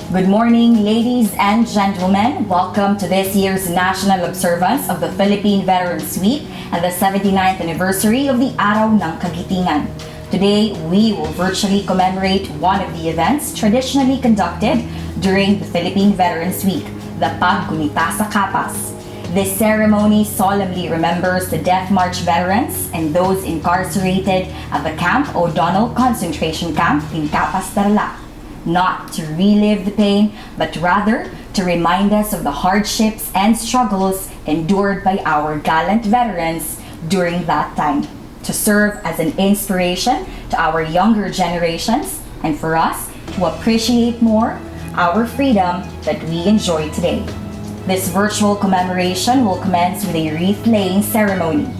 Good morning, ladies and gentlemen. Welcome to this year's National Observance of the Philippine Veterans Week and the 79th anniversary of the Araw ng Kagitingan. Today, we will virtually commemorate one of the events traditionally conducted during the Philippine Veterans Week, the Paggunita Sa Capas. This ceremony solemnly remembers the Death March veterans and those incarcerated at the Camp O'Donnell concentration camp in Capas, Tarlac. Not to relive the pain, but rather to remind us of the hardships and struggles endured by our gallant veterans during that time, to serve as an inspiration to our younger generations and for us to appreciate more our freedom that we enjoy today. This virtual commemoration will commence with a wreath-laying ceremony.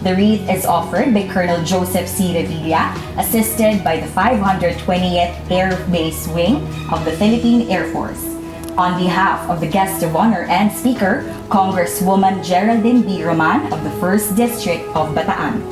The wreath is offered by Colonel Joseph C. Revilla, assisted by the 520th Air Base Wing of the Philippine Air Force. On behalf of the guest of honor and speaker, Congresswoman Geraldine B. Roman of the 1st District of Bataan.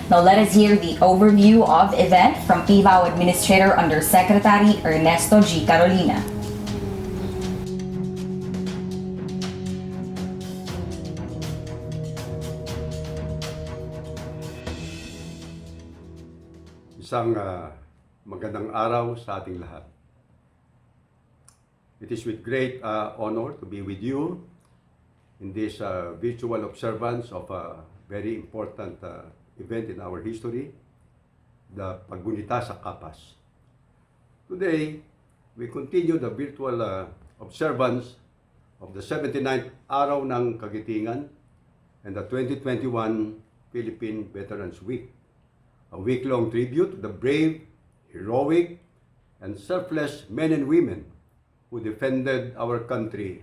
Now let us hear the overview of event from PIVAO Administrator Undersecretary Ernesto G. Carolina. Isang magandang araw sa ating lahat. It is with great honor to be with you in this virtual observance of a very important event in our history, the Paggunita Sa Capas. Today, we continue the virtual observance of the 79th Araw ng Kagitingan and the 2021 Philippine Veterans Week, a week-long tribute to the brave, heroic, and selfless men and women who defended our country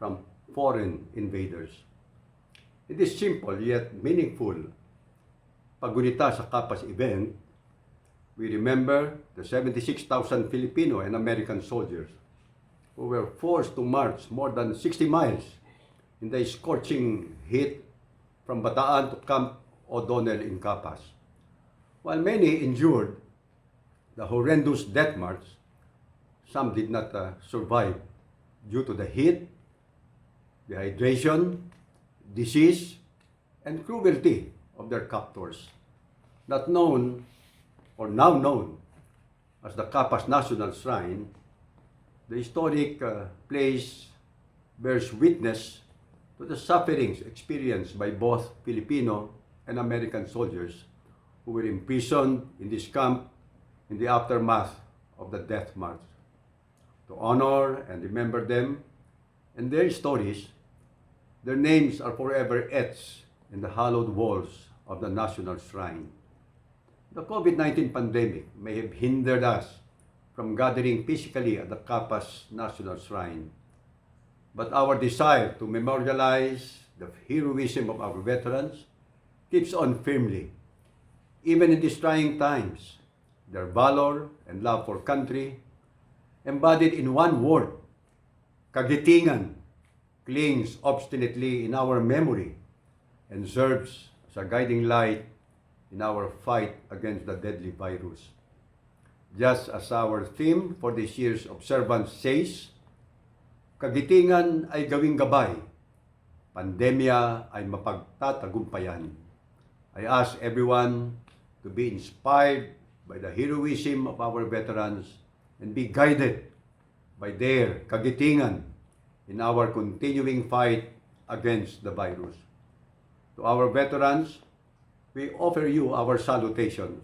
from foreign invaders. In this simple yet meaningful Paggunita Sa Capas event, we remember the 76,000 Filipino and American soldiers who were forced to march more than 60 miles in the scorching heat from Bataan to Camp O'Donnell in Capas. While many endured the horrendous death march, some did not survive due to the heat, dehydration, disease, and cruelty of their captors. Not known, or now known, as the Capas National Shrine, the historic place bears witness to the sufferings experienced by both Filipino and American soldiers who were imprisoned in this camp in the aftermath of the death march. To honor and remember them and their stories, their names are forever etched in the hallowed walls of the National Shrine. The COVID-19 pandemic may have hindered us from gathering physically at the Capas National Shrine, but our desire to memorialize the heroism of our veterans keeps on firmly. Even in these trying times, their valor and love for country, embodied in one word, kagitingan, clings obstinately in our memory and serves as a guiding light in our fight against the deadly virus. Just as our theme for this year's observance says, kagitingan ay gawing gabay, pandemya ay mapagtatagumpayan. I ask everyone to be inspired by the heroism of our veterans and be guided by their kagitingan in our continuing fight against the virus. To our veterans, we offer you our salutations.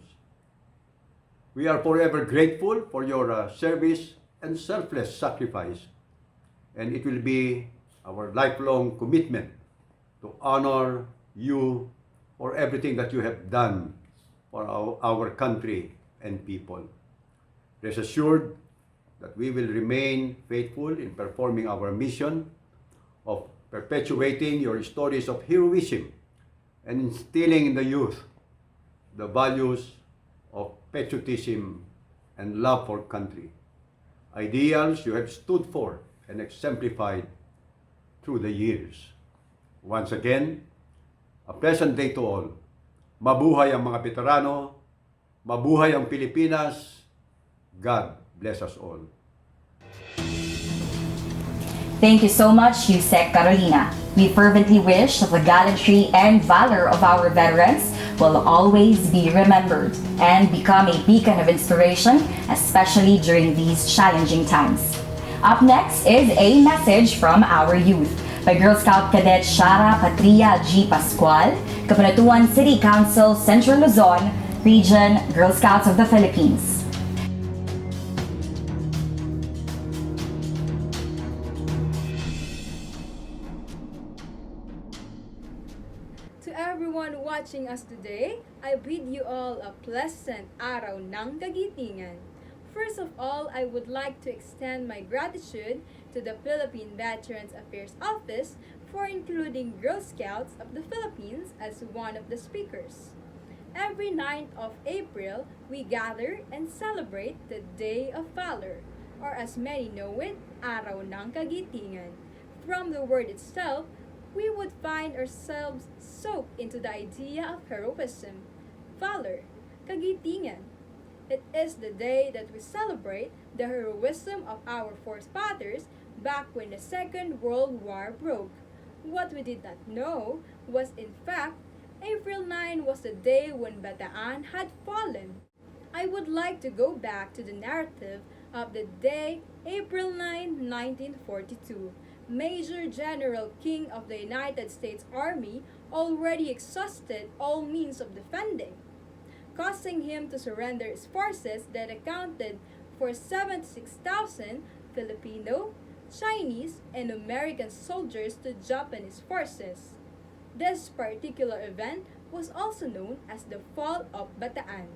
We are forever grateful for your service and selfless sacrifice, and it will be our lifelong commitment to honor you for everything that you have done for our country and people. Rest assured that we will remain faithful in performing our mission of perpetuating your stories of heroism and instilling in the youth the values of patriotism and love for country, ideals you have stood for and exemplified through the years. Once again, a pleasant day to all. Mabuhay ang mga veterano, mabuhay ang Pilipinas. God bless us all. Thank you so much, Yusek Carolina. We fervently wish that the gallantry and valor of our veterans will always be remembered and become a beacon of inspiration, especially during these challenging times. Up next is a message from our youth by Girl Scout Cadet Shara Patria G. Pascual, Cabanatuan City Council, Central Luzon, Region, Girl Scouts of the Philippines. To everyone watching us today, I bid you all a pleasant araw ng kagitingan. First of all, I would like to extend my gratitude to the Philippine Veterans Affairs Office for including Girl Scouts of the Philippines as one of the speakers. Every 9th of April, we gather and celebrate the Day of Valor, or as many know it, Araw ng Kagitingan. From the word itself, we would find ourselves soaked into the idea of heroism. valor, kagitingan. It is the day that we celebrate the heroism of our forefathers back when the Second World War broke. What we did not know was, in fact, April 9 was the day when Bataan had fallen. I would like to go back to the narrative of the day April 9, 1942. Major General King of the United States Army already exhausted all means of defending, causing him to surrender his forces that accounted for 76,000 Filipino, Chinese, and American soldiers to Japanese forces. This particular event was also known as the Fall of Bataan.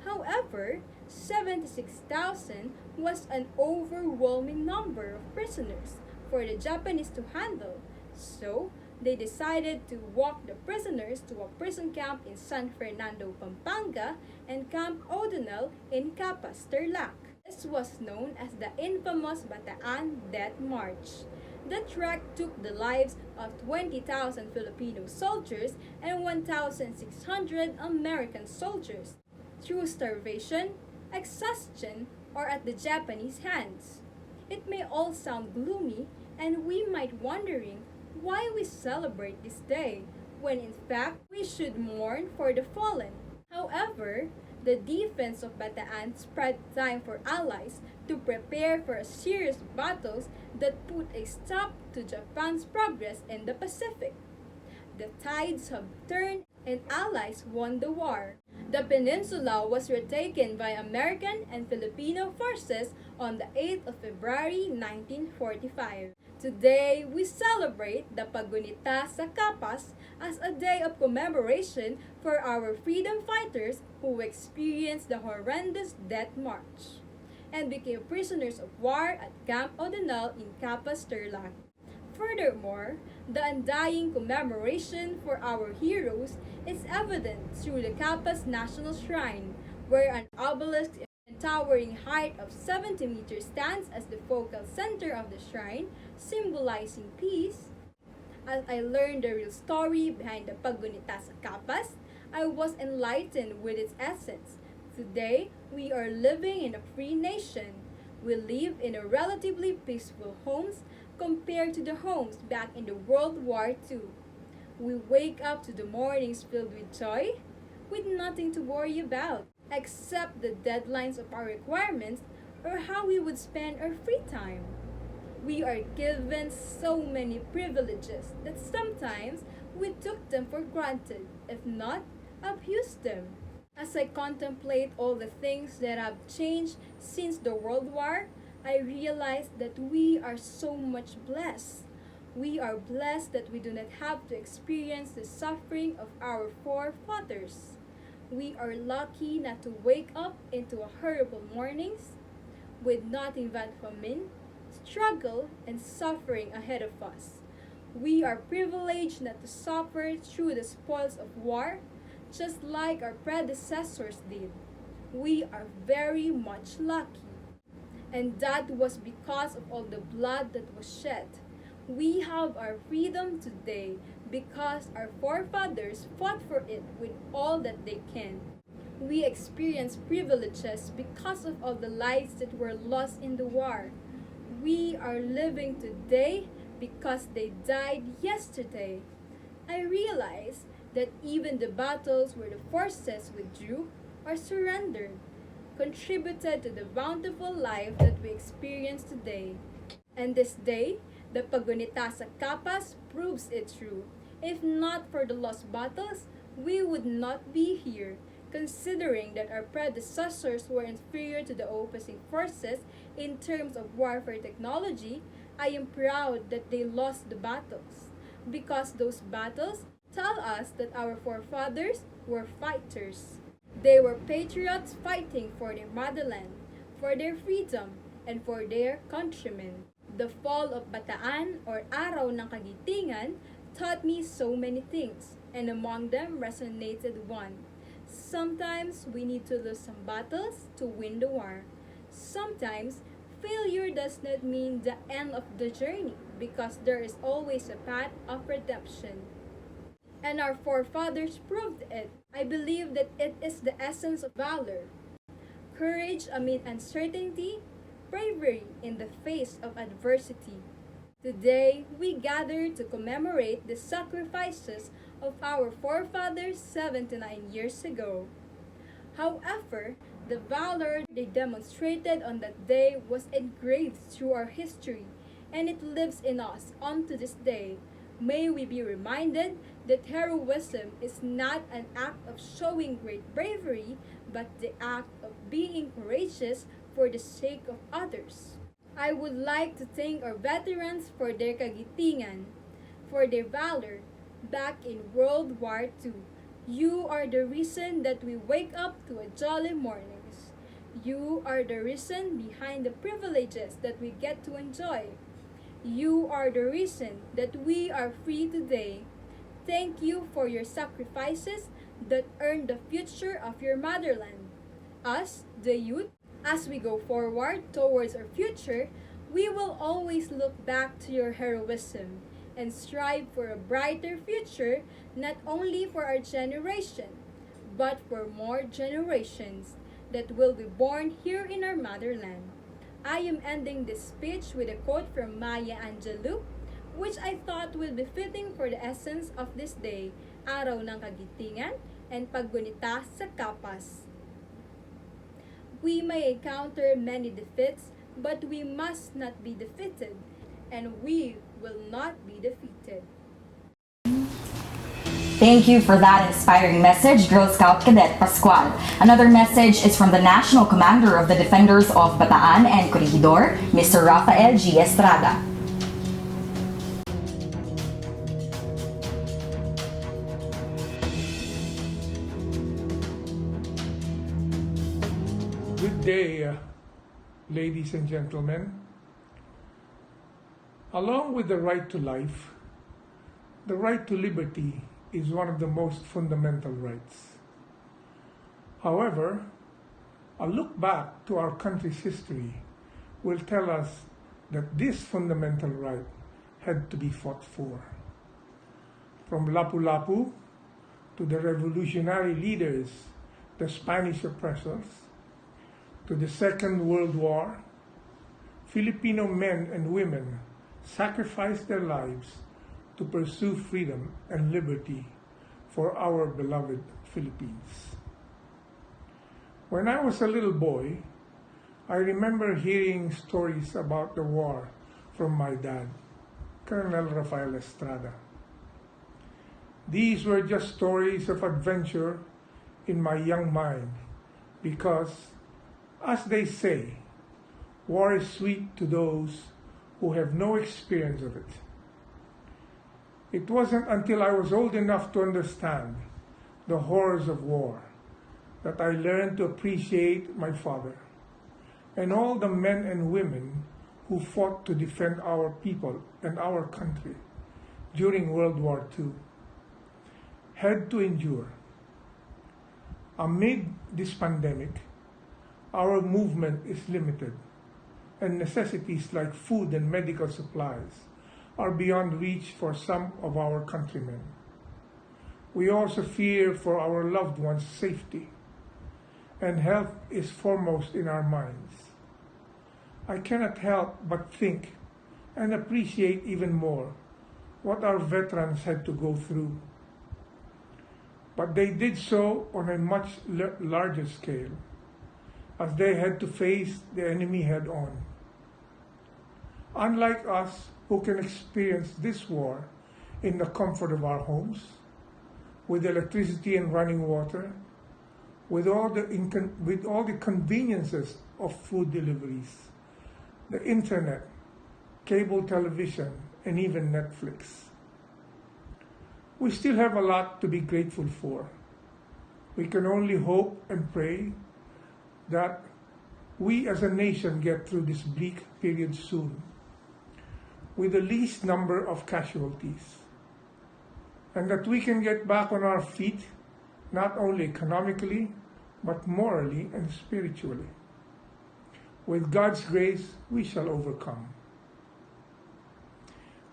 However, 76,000 was an overwhelming number of prisoners for the Japanese to handle, so they decided to walk the prisoners to a prison camp in San Fernando, Pampanga, and Camp O'Donnell in Capas, Tarlac. This was known as the infamous Bataan Death March. The trek took the lives of 20,000 Filipino soldiers and 1,600 American soldiers through starvation, exhaustion, or at the Japanese hands. It may all sound gloomy, and we might wondering why we celebrate this day, when in fact we should mourn for the fallen. However, the defense of Bataan spread time for allies to prepare for a series of battles that put a stop to Japan's progress in the Pacific. The tides have turned and allies won the war. The peninsula was retaken by American and Filipino forces on the 8th of February 1945. Today, we celebrate the Paggunita Sa Capas as a day of commemoration for our freedom fighters who experienced the horrendous Death March and became prisoners of war at Camp O'Donnell in Capas, Tarlac. Furthermore, the undying commemoration for our heroes is evident through the Capas National Shrine, where an obelisk and towering height of 70 meters stands as the focal center of the shrine, symbolizing peace. As I learned the real story behind the Paggunita Sa Capas, I was enlightened with its essence. Today, we are living in a free nation. We live in a relatively peaceful homes compared to the homes back in the World War II. We wake up to the mornings filled with joy, with nothing to worry about, except the deadlines of our requirements or how we would spend our free time. We are given so many privileges that sometimes we took them for granted, if not abused them. As I contemplate all the things that have changed since the World War, I realize that we are so much blessed. We are blessed that we do not have to experience the suffering of our forefathers. We are lucky not to wake up into a horrible mornings with nothing but famine, struggle, and suffering ahead of us. We are privileged not to suffer through the spoils of war, just like our predecessors did. We are very much lucky. And that was because of all the blood that was shed. We have our freedom today because our forefathers fought for it with all that they can. We experience privileges because of all the lives that were lost in the war. We are living today because they died yesterday. I realize that even the battles where the forces withdrew or surrendered contributed to the bountiful life that we experience today. And this day, the Paggunita Sa Capas proves it true. If not for the lost battles, we would not be here. Considering that our predecessors were inferior to the opposing forces in terms of warfare technology, I am proud that they lost the battles. Because those battles tell us that our forefathers were fighters. They were patriots fighting for their motherland, for their freedom, and for their countrymen. The fall of Bataan or Araw ng Kagitingan taught me so many things, and among them resonated one. Sometimes we need to lose some battles to win the war. Sometimes failure does not mean the end of the journey because there is always a path of redemption. and our forefathers proved it. I believe that it is the essence of valor. Courage amid uncertainty, bravery in the face of adversity. Today, we gather to commemorate the sacrifices of our forefathers 79 years ago. However, the valor they demonstrated on that day was engraved through our history, and it lives in us unto this day. May we be reminded that heroism is not an act of showing great bravery, but the act of being courageous for the sake of others. I would like to thank our veterans for their kagitingan, for their valor back in World War II. You are the reason that we wake up to a jolly mornings. You are the reason behind the privileges that we get to enjoy. You are the reason that we are free today. Thank you for your sacrifices that earned the future of your motherland. Us, the youth, as we go forward towards our future, we will always look back to your heroism and strive for a brighter future, not only for our generation, but for more generations that will be born here in our motherland. I am ending this speech with a quote from Maya Angelou, which I thought will be fitting for the essence of this day, Araw ng Kagitingan and Paggunita sa Capas. We may encounter many defeats, but we must not be defeated, and we will not be defeated. Thank you for that inspiring message, Girl Scout Cadet Pascual. Another message is from the National Commander of the Defenders of Bataan and Corregidor, Mr. Rafael G. Estrada. Good day, ladies and gentlemen. Along with the right to life, the right to liberty is one of the most fundamental rights. However, a look back to our country's history will tell us that this fundamental right had to be fought for. From Lapu-Lapu to the revolutionary leaders, the Spanish oppressors, to the Second World War, Filipino men and women sacrificed their lives to pursue freedom and liberty for our beloved Philippines. When I was a little boy, I remember hearing stories about the war from my dad, Colonel Rafael Estrada. These were just stories of adventure in my young mind because, as they say, war is sweet to those who have no experience of it. It wasn't until I was old enough to understand the horrors of war that I learned to appreciate my father and all the men and women who fought to defend our people and our country during World War II had to endure. Amid this pandemic, our movement is limited, and necessities like food and medical supplies are beyond reach for some of our countrymen. We also fear for our loved ones' safety, and health is foremost in our minds. I cannot help but think and appreciate even more what our veterans had to go through. But they did so on a much larger scale, as they had to face the enemy head-on. Unlike us, who can experience this war in the comfort of our homes, with electricity and running water, with all the conveniences of food deliveries, the internet, cable television, and even Netflix. We still have a lot to be grateful for. We can only hope and pray that we as a nation get through this bleak period soon, with the least number of casualties, and that we can get back on our feet, not only economically, but morally and spiritually. With God's grace, we shall overcome.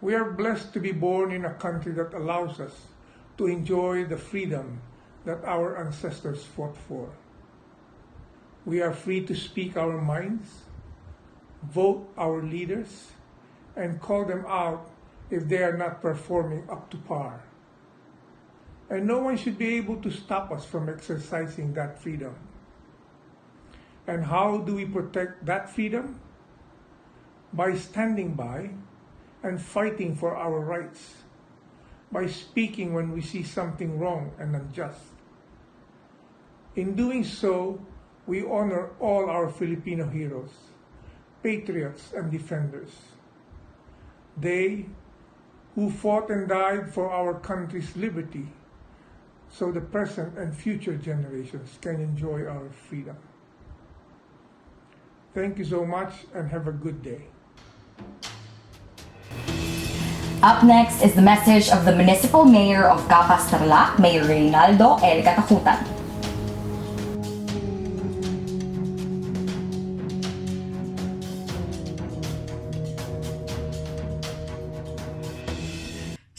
We are blessed to be born in a country that allows us to enjoy the freedom that our ancestors fought for. We are free to speak our minds, vote our leaders, and call them out if they are not performing up to par. And no one should be able to stop us from exercising that freedom. And how do we protect that freedom? By standing by and fighting for our rights, by speaking when we see something wrong and unjust. In doing so, we honor all our Filipino heroes, patriots and defenders. They who fought and died for our country's liberty, so the present and future generations can enjoy our freedom. Thank you so much and have a good day. Up next is the message of the Municipal Mayor of Capas, Tarlac, Mayor Reynaldo L. Catacutan.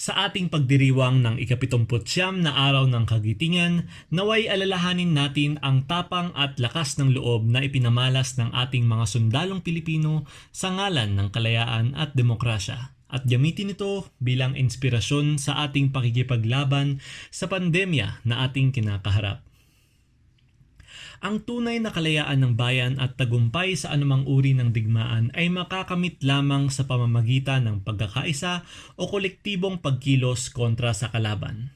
Sa ating pagdiriwang ng ika-79 na araw ng Kagitingan, naway alalahanin natin ang tapang at lakas ng loob na ipinamalas ng ating mga sundalong Pilipino sa ngalan ng kalayaan at demokrasya, at gamitin ito bilang inspirasyon sa ating pakikipaglaban sa pandemya na ating kinakaharap. Ang tunay na kalayaan ng bayan at tagumpay sa anumang uri ng digmaan ay makakamit lamang sa pamamagitan ng pagkakaisa o kolektibong pagkilos kontra sa kalaban.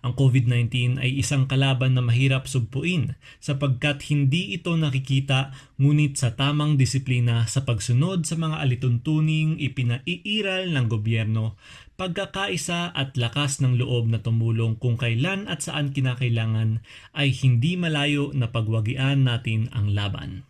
Ang COVID-19 ay isang kalaban na mahirap sugpuin sapagkat hindi ito nakikita, ngunit sa tamang disiplina sa pagsunod sa mga alituntuning ipinaiiral ng gobyerno, pagkakaisa at lakas ng loob na tumulong kung kailan at saan kinakailangan, ay hindi malayo na pagwagian natin ang laban.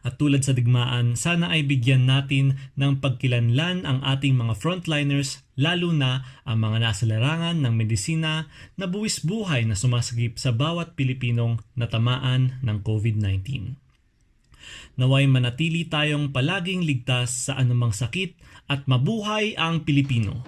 At tulad sa digmaan, sana ay bigyan natin ng pagkilanlan ang ating mga frontliners, lalo na ang mga nasa larangan ng medisina na buwis buhay na sumasagip sa bawat Pilipinong natamaan ng COVID-19. Naway manatili tayong palaging ligtas sa anumang sakit at mabuhay ang Pilipino.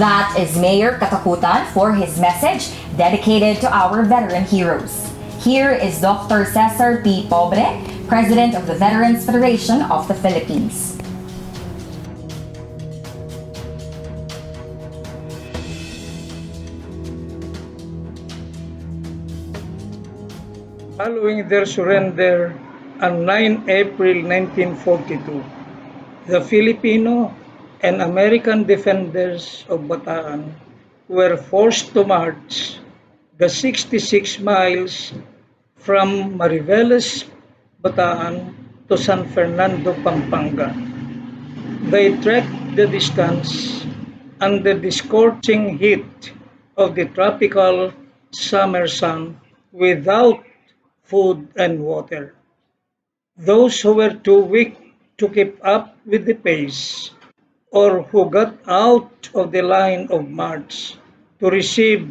That is Mayor Catacutan for his message dedicated to our veteran heroes. Here is Dr. Cesar P. Pobre, President of the Veterans Federation of the Philippines. Following their surrender on 9 April 1942, the Filipino and American defenders of Bataan were forced to march the 66 miles from Mariveles, Bataan to San Fernando, Pampanga. They trekked the distance under the scorching heat of the tropical summer sun without food and water. Those who were too weak to keep up with the pace, or who got out of the line of march to receive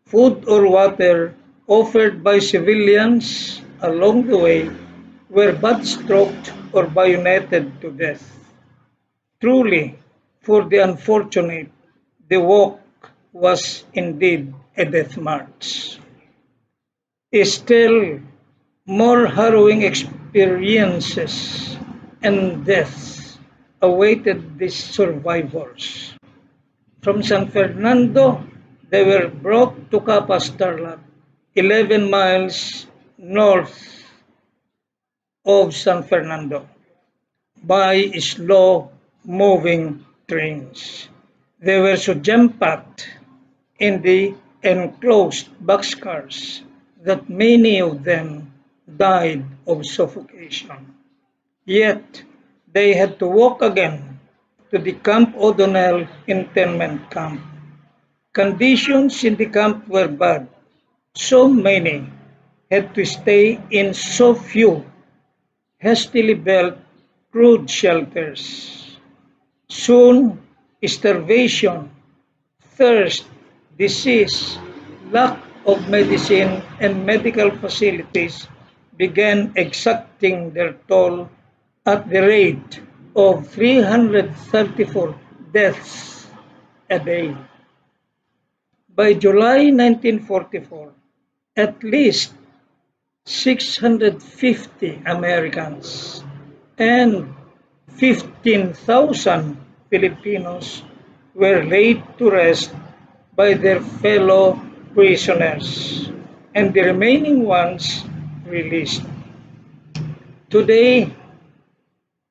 food or water offered by civilians along the way, were butt-stroked or bayoneted to death. Truly, for the unfortunate, the walk was indeed a death march. Still, more harrowing experiences and deaths awaited these survivors. From San Fernando, they were brought to Capas, Tarlac, 11 miles north of San Fernando, by slow-moving trains. They were so jam-packed in the enclosed boxcars that many of them died of suffocation. Yet, they had to walk again to the Camp O'Donnell internment camp. Conditions in the camp were bad. So many had to stay in so few hastily built crude shelters. Soon, starvation, thirst, disease, lack of medicine and medical facilities began exacting their toll at the rate of 334 deaths a day. By July 1944, at least 650 Americans and 15,000 Filipinos were laid to rest by their fellow prisoners, and the remaining ones released. Today,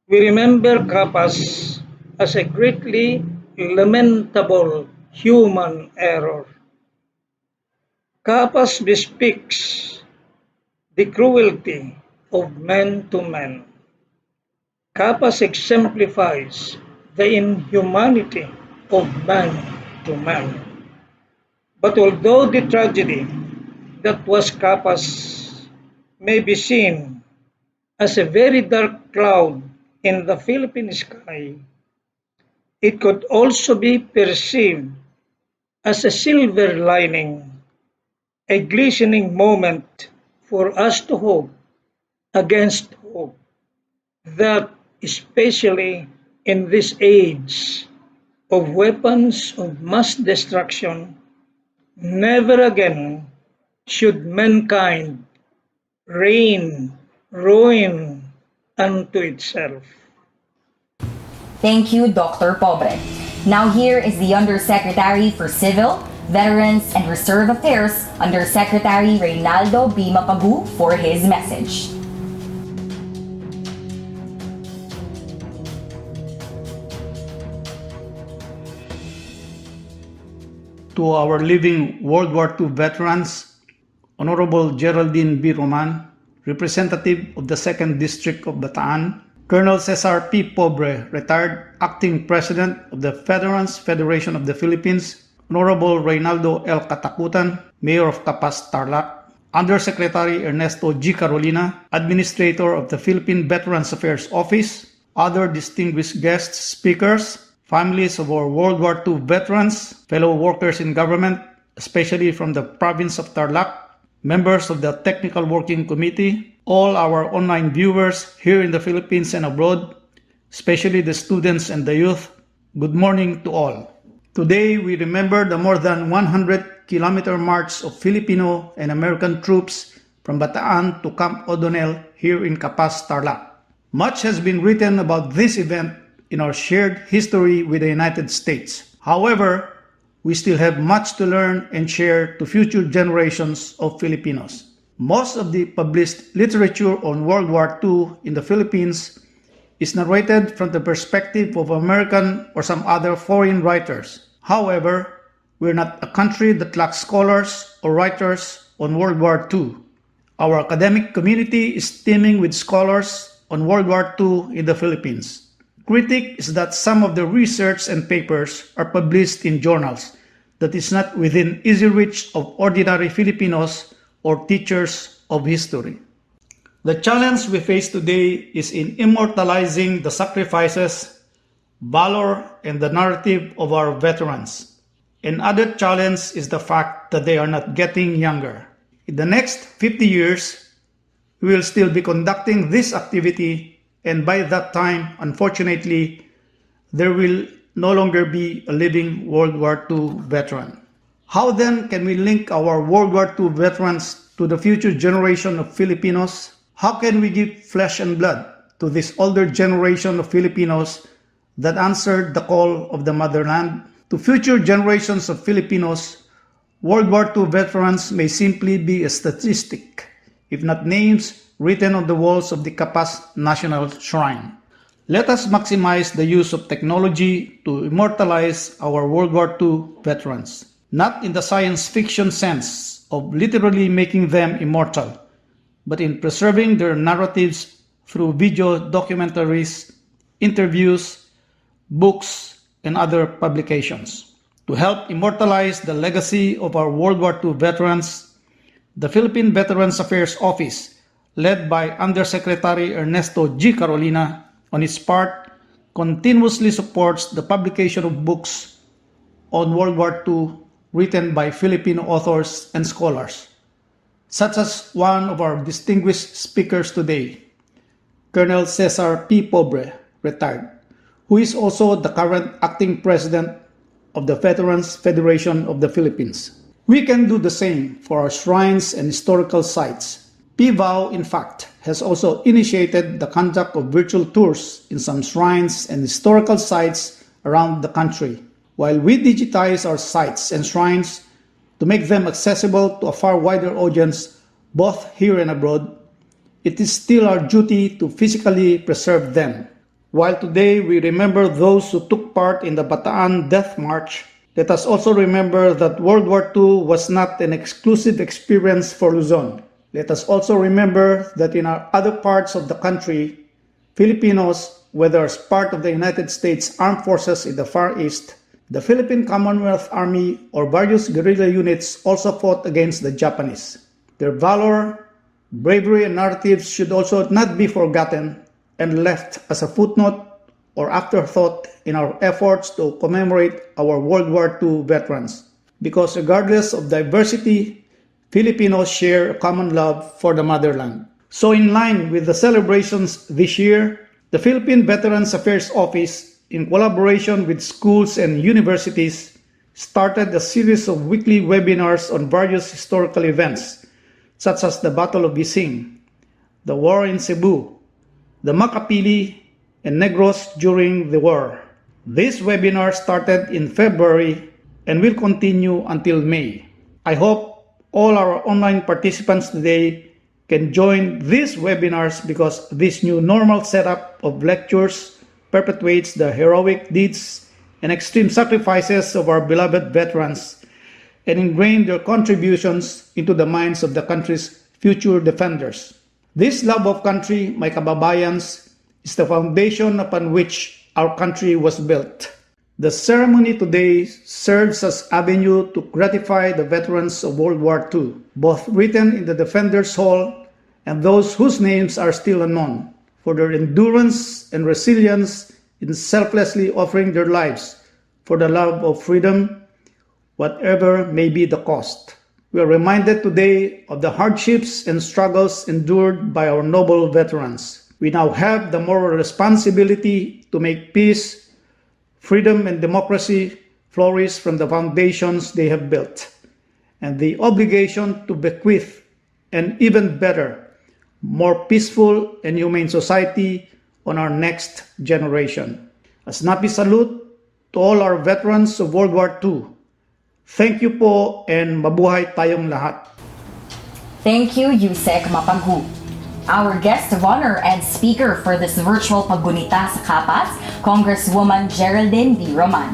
we remember Capas as a greatly lamentable human error. Capas bespeaks the cruelty of man to man. Capas exemplifies the inhumanity of man to man. But although the tragedy that was Capas may be seen as a very dark cloud in the Philippine sky, it could also be perceived as a silver lining, a glistening moment for us to hope against hope, that especially in this age of weapons of mass destruction, never again should mankind reign ruin unto itself. Thank you, Dr. Pobre. Now here is the Undersecretary for Civil, Veterans, and Reserve Affairs, Undersecretary Reynaldo B. Mapagu, for his message. To our living World War II veterans, Honorable Geraldine B. Roman, Representative of the 2nd District of Bataan, Colonel Cesar P. Pobre, retired Acting President of the Veterans Federation of the Philippines, Honorable Reynaldo L. Katakutan, Mayor of Capas, Tarlac, Undersecretary Ernesto G. Carolina, Administrator of the Philippine Veterans Affairs Office, other distinguished guests, speakers, families of our World War II veterans, fellow workers in government, especially from the province of Tarlac, members of the Technical Working Committee, all our online viewers here in the Philippines and abroad, especially the students and the youth, good morning to all. Today, we remember the more than 100-kilometer march of Filipino and American troops from Bataan to Camp O'Donnell here in Capas, Tarlac. Much has been written about this event in our shared history with the United States. However, we still have much to learn and share to future generations of Filipinos. Most of the published literature on World War II in the Philippines is narrated from the perspective of American or some other foreign writers. However, we're not a country that lacks scholars or writers on World War II. Our academic community is teeming with scholars on World War II in the Philippines. Critic is that some of the research and papers are published in journals that is not within easy reach of ordinary Filipinos or teachers of history. The challenge we face today is in immortalizing the sacrifices, valor, and the narrative of our veterans. Another challenge is the fact that they are not getting younger. In the next 50 years, we will still be conducting this activity, and by that time, unfortunately, there will no longer be a living World War II veteran. How then can we link our World War II veterans to the future generation of Filipinos? How can we give flesh and blood to this older generation of Filipinos that answered the call of the motherland? To future generations of Filipinos, World War II veterans may simply be a statistic, if not names written on the walls of the Capas National Shrine. Let us maximize the use of technology to immortalize our World War II veterans, not in the science fiction sense of literally making them immortal, but in preserving their narratives through video documentaries, interviews, books, and other publications. To help immortalize the legacy of our World War II veterans, the Philippine Veterans Affairs Office, led by Undersecretary Ernesto G. Carolina, on its part, continuously supports the publication of books on World War II written by Filipino authors and scholars, such as one of our distinguished speakers today, Colonel Cesar P. Pobre, retired, who is also the current acting president of the Veterans Federation of the Philippines. We can do the same for our shrines and historical sites. PVAU, in fact, has also initiated the conduct of virtual tours in some shrines and historical sites around the country. While we digitize our sites and shrines to make them accessible to a far wider audience, both here and abroad, it is still our duty to physically preserve them. While today we remember those who took part in the Bataan Death March, let us also remember that World War II was not an exclusive experience for Luzon. Let us also remember that in our other parts of the country, Filipinos, whether as part of the United States Armed Forces in the Far East, the Philippine Commonwealth Army, or various guerrilla units also fought against the Japanese. Their valor, bravery, and narratives should also not be forgotten and left as a footnote or afterthought in our efforts to commemorate our World War II veterans. Because regardless of diversity, Filipinos share a common love for the motherland. So in line with the celebrations this year, the Philippine Veterans Affairs Office, in collaboration with schools and universities, started a series of weekly webinars on various historical events, such as the Battle of Bising, the War in Cebu, the Makapili, and Negros during the war. This webinar started in February and will continue until May. I hope all our online participants today can join these webinars because this new normal setup of lectures perpetuates the heroic deeds and extreme sacrifices of our beloved veterans and ingrain their contributions into the minds of the country's future defenders. This love of country, my kababayans, is the foundation upon which our country was built. The ceremony today serves as avenue to gratify the veterans of World War II, both written in the Defenders Hall and those whose names are still unknown, for their endurance and resilience in selflessly offering their lives for the love of freedom, whatever may be the cost. We are reminded today of the hardships and struggles endured by our noble veterans. We now have the moral responsibility to make peace, freedom, and democracy flourish from the foundations they have built, and the obligation to bequeath an even better, more peaceful and humane society on our next generation. A snappy salute to all our veterans of World War II. Thank you po and mabuhay tayong lahat. Thank you, Yusek Mapaghu. Our guest of honor and speaker for this virtual Paggunita Sa Capas, Congresswoman Geraldine V. Roman.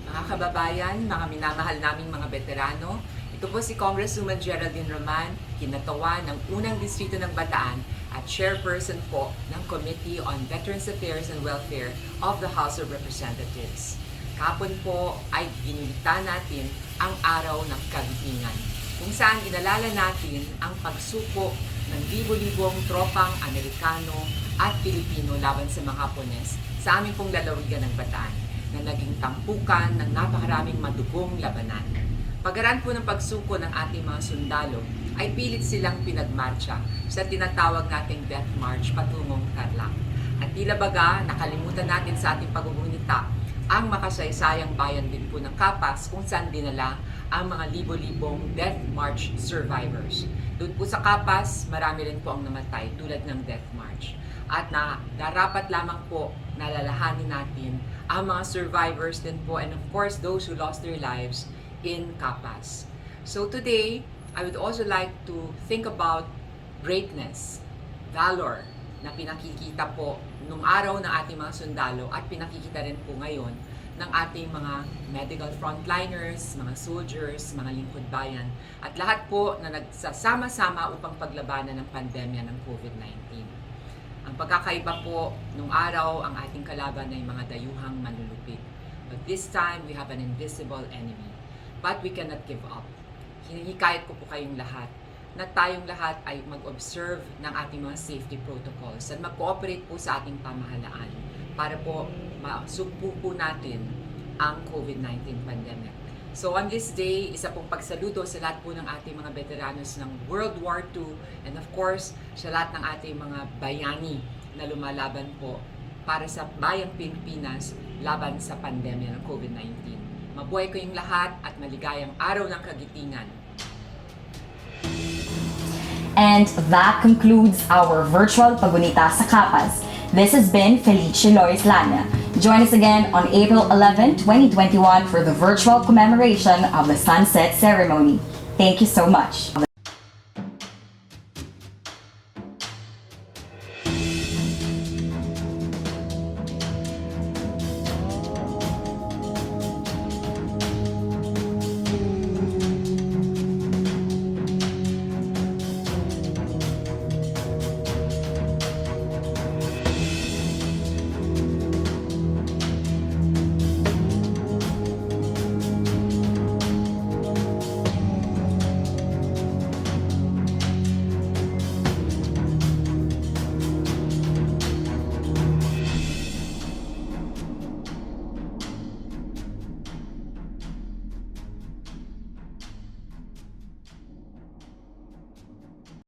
Mga kababayan, mga minamahal naming mga veterano, ito po si Congresswoman Geraldine Roman, kinatawa ng unang distrito ng Bataan at chairperson po ng Committee on Veterans Affairs and Welfare of the House of Representatives. Kahapon po ay ginilita natin ang Araw ng Kagitingan, kung saan inalala natin ang pagsuko ng libo-libong tropang Amerikano at Pilipino laban sa mga Hapones sa aming pong lalawigan ng Bataan na naging tampukan ng napakaraming madugong labanan. Pagkaraan po ng pagsuko ng ating mga sundalo ay pilit silang pinagmarcha sa tinatawag nating Death March patungong Tarlac. At tila baga nakalimutan natin sa ating paggugunita ang makasaysayang bayan din po ng Capas kung saan dinala ang mga libo-libong Death March survivors. Doon po sa Capas, marami rin po ang namatay tulad ng Death March. At narapat lamang po nalalahanin natin ang mga survivors din po and of course those who lost their lives in Capas. So today, I would also like to think about greatness, valor, na pinakikita po nung araw ng ating mga sundalo at pinakikita rin po ngayon ng ating mga medical frontliners, mga soldiers, mga lingkod bayan, at lahat po na nagsasama-sama upang paglabanan ng pandemya ng COVID-19. Ang pagkakaiba po nung araw, ang ating kalaban ay mga dayuhang manlulupig. But this time, we have an invisible enemy. But we cannot give up. Hinihikayat ko po kayong lahat na tayong lahat ay mag-observe ng ating mga safety protocols at mag-cooperate po sa ating pamahalaan para po masugpo po natin ang COVID-19 pandemic. So on this day, isa pong pagsaludo sa lahat po ng ating mga veteranos ng World War II and of course, sa lahat ng ating mga bayani na lumalaban po para sa bayang Pilipinas laban sa pandemya ng COVID-19. Mabuhay kayong lahat at maligayang araw ng kagitingan. And that concludes our virtual Paggunita Sa Capas. This has been Felice Lois Lana. Join us again on April 11, 2021 for the virtual commemoration of the sunset ceremony. Thank you so much.